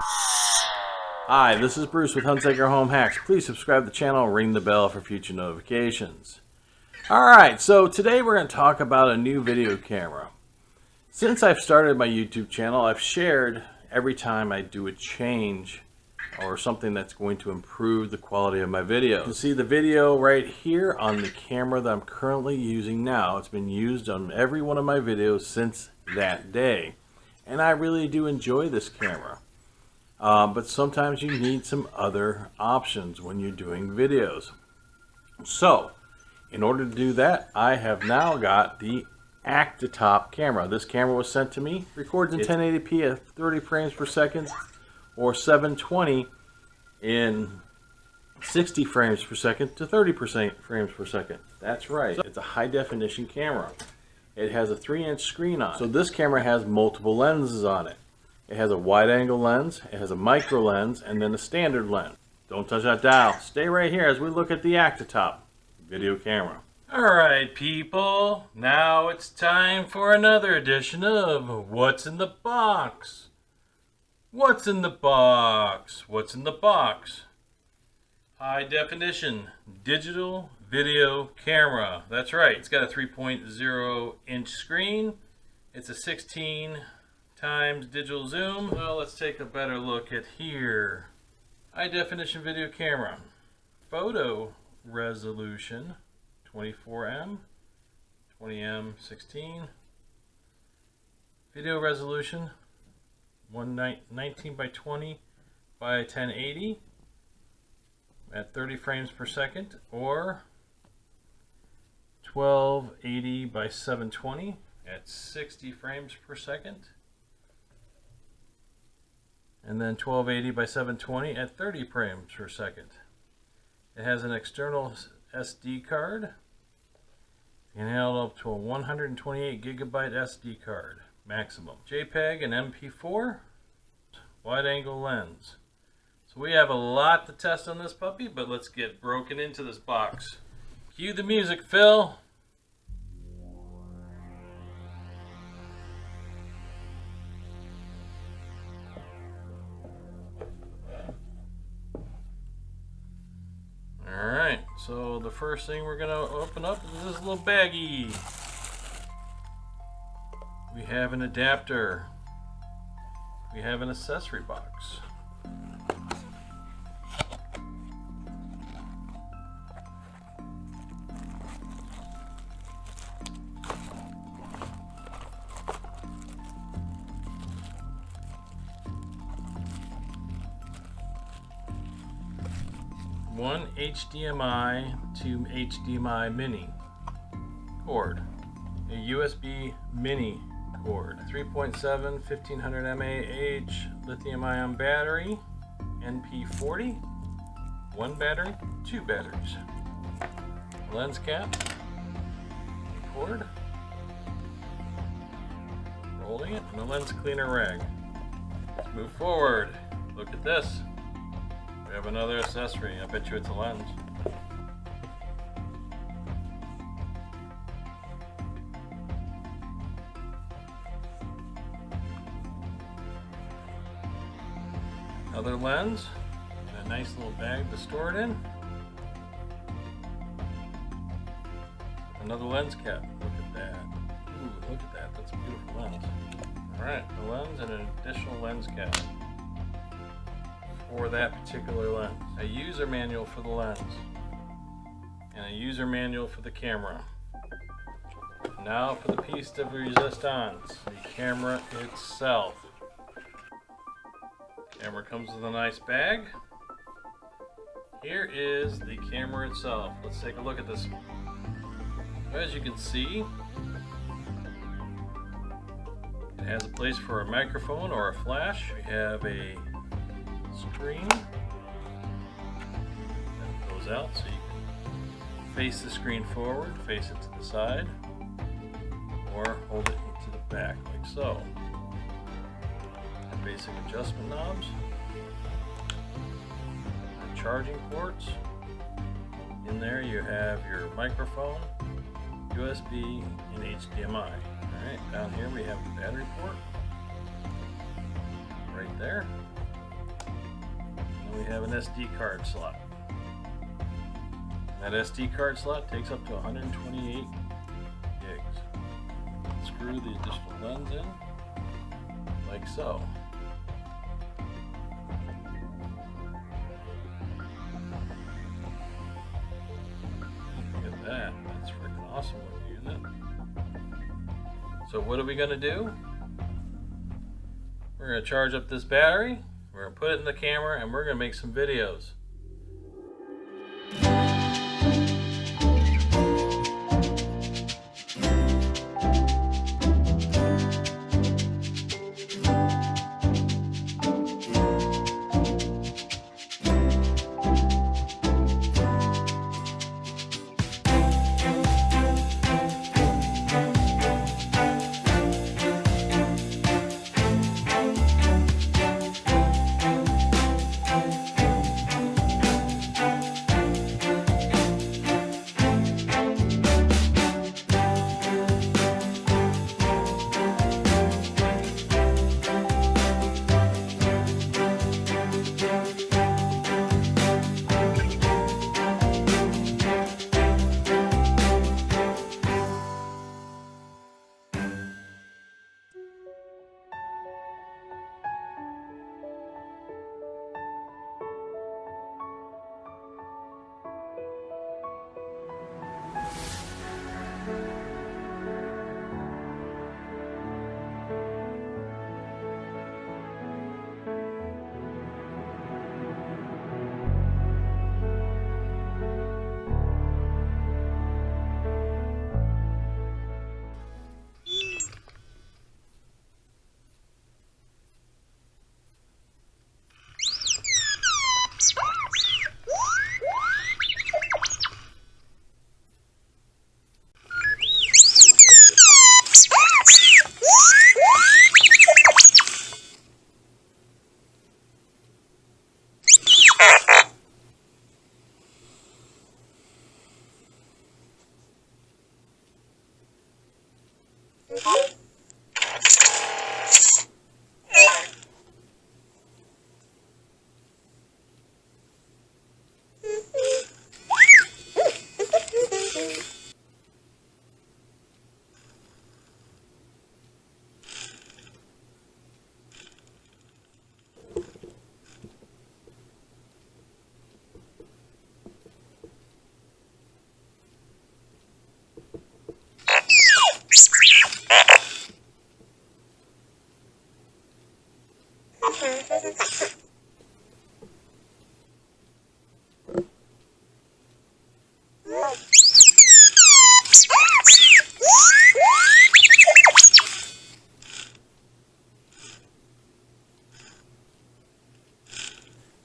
Hi, this is Bruce with Hunsaker Home Hacks. Please subscribe to the channel and ring the bell for future notifications. Alright, so today we're going to talk about a new video camera. Since I've started my YouTube channel, I've shared every time I do a change or something that's going to improve the quality of my videos. You can see the video right here on the camera that I'm currently using now. It's been used on every one of my videos since that day. And I really do enjoy this camera. But sometimes you need some other options when you're doing videos. So, in order to do that, I have now got the Actitop camera. This camera was sent to me, records in 1080p at 30 frames per second, or 720 in 60 frames per second to 30% frames per second. That's right, it's a high definition camera. It has a 3-inch screen on it. So this camera has multiple lenses on it. It has a wide angle lens, it has a micro lens, and then a standard lens. Don't touch that dial. Stay right here as we look at the Actitop video camera. Alright people, now it's time for another edition of What's in the Box? What's in the box? What's in the box? High definition digital video camera. That's right, it's got a 3.0 inch screen. It's a 16 times digital zoom. Well, let's take a better look at here. High definition video camera. Photo resolution 24M, 20M 16. Video resolution 19 by 20 by 1080 at 30 frames per second, or 1280 by 720 at 60 frames per second. And then 1280 by 720 at 30 frames per second. It has an external SD card. You can handle up to a 128 gigabyte SD card maximum. JPEG and MP4. Wide angle lens. So we have a lot to test on this puppy, but let's get broken into this box. Cue the music, Phil. Alright, so the first thing we're going to open up is this little baggie. We have an adapter. We have an accessory box. One HDMI to HDMI mini cord, a USB mini cord, 3.7 1500 mAh lithium ion battery, NP40, one battery, two batteries, lens cap, cord, rolling it, and a lens cleaner rag. Let's move forward. Look at this. We have another accessory. I bet you it's a lens. Another lens and a nice little bag to store it in. Another lens cap. Look at that. Ooh, look at that. That's a beautiful lens. Alright, a lens and an additional lens cap for that particular lens. A user manual for the lens and a user manual for the camera. Now for the piece de resistance, the camera itself. Camera comes with a nice bag. Here is the camera itself. Let's take a look at this. As you can see, it has a place for a microphone or a flash. We have a screen that goes out so you can face the screen forward, face it to the side, or hold it to the back like so. And basic adjustment knobs, and charging ports. In there you have your microphone, USB, and HDMI. Alright, down here we have the battery port right there. have an SD card slot. That SD card slot takes up to 128 gigs. Screw the additional lens in, like so. Look at that. That's freaking awesome looking, isn't it? So what are we going to do? We're going to charge up this battery, we're going to put it in the camera, and we're going to make some videos.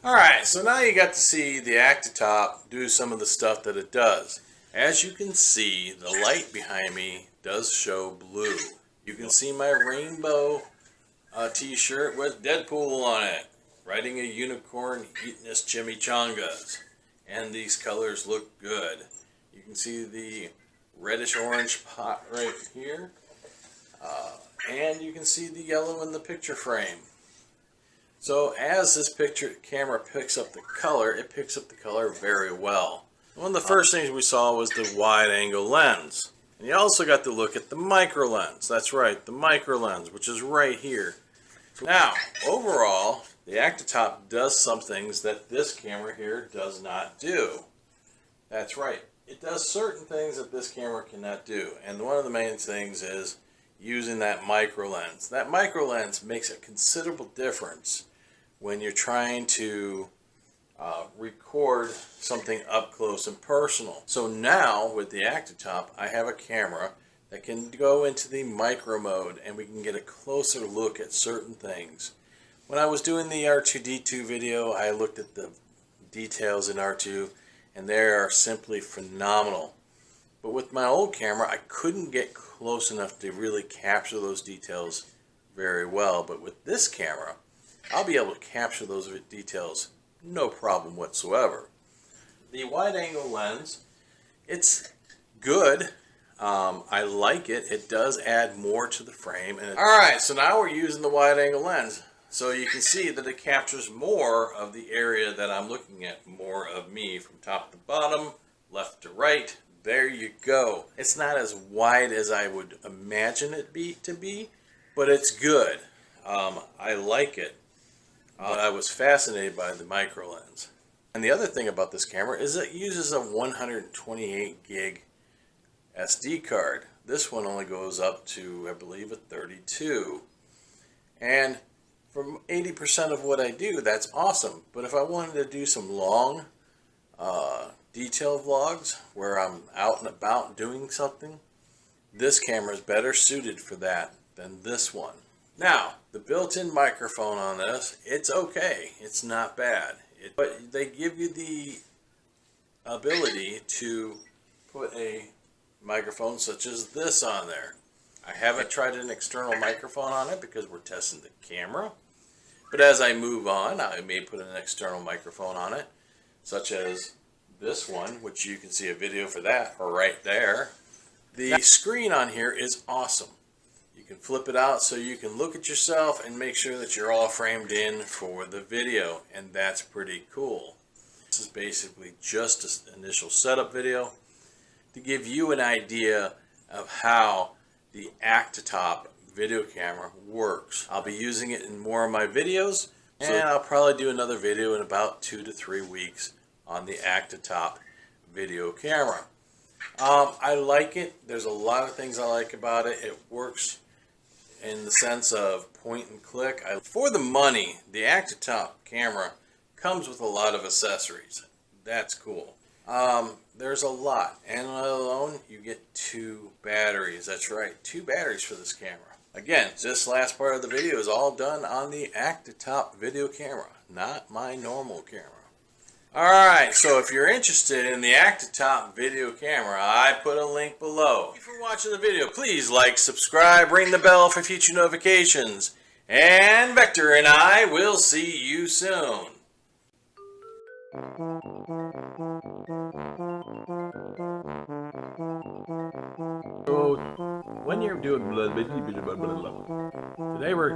Alright, so now you got to see the Actitop do some of the stuff that it does. As you can see, the light behind me does show blue. You can see my rainbow t-shirt with Deadpool on it, riding a unicorn eating his chimichangas. And these colors look good. You can see the reddish-orange pot right here. And you can see the yellow in the picture frame. So as this camera picks up the color, it picks up the color very well. One of the first things we saw was the wide-angle lens. And you also got to look at the micro lens. That's right, the micro lens, which is right here. Now, overall, the Actitop does some things that this camera here does not do. That's right, it does certain things that this camera cannot do. And one of the main things is using that micro lens. That micro lens makes a considerable difference when you're trying to record something up close and personal. So now with the Actitop, I have a camera that can go into the micro mode and we can get a closer look at certain things. When I was doing the R2-D2 video, I looked at the details in R2 and they are simply phenomenal. But with my old camera, I couldn't get close enough to really capture those details very well. But with this camera, I'll be able to capture those details no problem whatsoever. The wide-angle lens, it's good. I like it. It does add more to the frame. Alright, so now we're using the wide-angle lens. So you can see that it captures more of the area that I'm looking at, more of me from top to bottom, left to right. There you go. It's not as wide as I would imagine it to be, but it's good. I like it. I was fascinated by the micro lens. And the other thing about this camera is it uses a 128 gig SD card. This one only goes up to, I believe, a 32. And for 80% of what I do, that's awesome. But if I wanted to do some long detail vlogs where I'm out and about doing something, this camera is better suited for that than this one. Now, the built-in microphone on this, it's okay. It's not bad. But they give you the ability to put a microphone such as this on there. I haven't tried an external microphone on it because we're testing the camera. But as I move on, I may put an external microphone on it, such as this one, which you can see a video for that right there. The screen on here is awesome. You can flip it out so you can look at yourself and make sure that you're all framed in for the video, and that's pretty cool. This is basically just an initial setup video to give you an idea of how the Actitop video camera works. I'll be using it in more of my videos, and I'll probably do another video in about 2 to 3 weeks on the Actitop video camera. I like it. There's a lot of things I like about it. It works in the sense of point and click. For the money, the Actitop camera comes with a lot of accessories. That's cool. There's a lot, and alone you get 2 batteries. That's right, 2 batteries for this camera. Again, this last part of the video is all done on the Actitop video camera, not my normal camera. Alright, so if you're interested in the Actitop video camera, I put a link below. Thank you for watching the video. Please like, subscribe, ring the bell for future notifications. And Vector and I will see you soon. So, when you're doing today we're